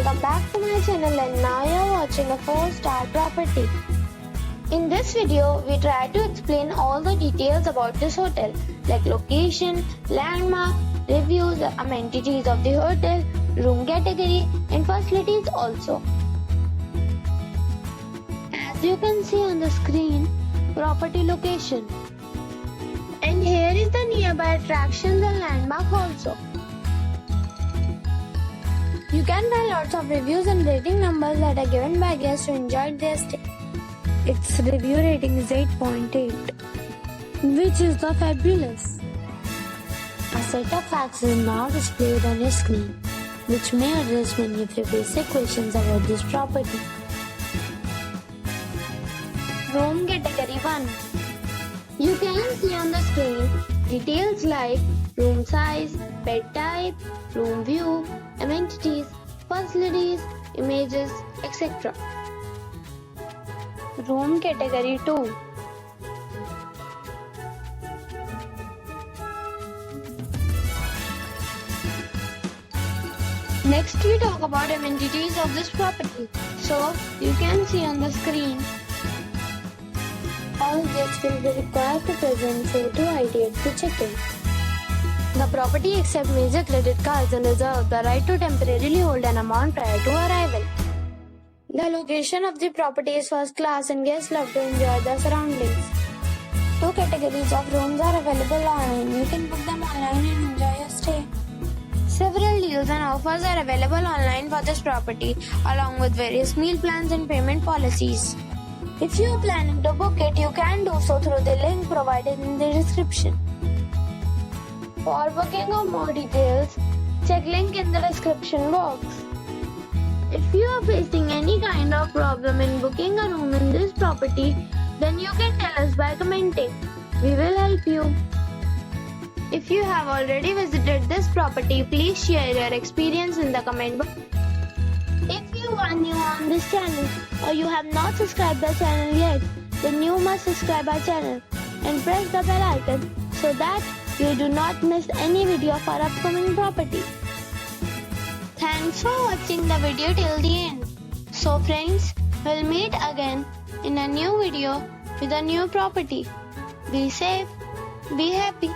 welcome back to my channel, and now you are watching a 4-star property. In this video, we try to explain all the details about this hotel, like location, landmark, reviews, amenities of the hotel, room category and facilities also. As you can see on the screen, property location. And here is the nearby attractions and landmark also. You can find lots of reviews and rating numbers that are given by guests who enjoyed their stay. Its review rating is 8.8, which is the fabulous. A set of facts is now displayed on your screen, which may address many of your basic questions about this property. Room category 1. You can see on the screen details like room size, bed type, room view, amenities, facilities, images, etc. Room category 2. Next we talk about amenities of this property. So you can see on the screen, all guests will be required to present photo ID to check-in. The property accepts major credit cards and reserves the right to temporarily hold an amount prior to arrival. The location of the property is first class and guests love to enjoy the surroundings. 2 categories of rooms are available online. You can book them online and enjoy your stay. Several deals and offers are available online for this property, along with various meal plans and payment policies. If you are planning to book it, you can do so through the link provided in the description. For booking or more details, check link in the description box. If you are facing any kind of problem in booking a room in this property, then you can tell us by commenting. We will help you. If you have already visited this property, please share your experience in the comment box. If you are new on this channel or you have not subscribed the channel yet, then you must subscribe our channel and press the bell icon so that you do not miss any video of our upcoming property. Thanks for watching the video till the end. So friends, we'll meet again in a new video with a new property. Be safe, be happy.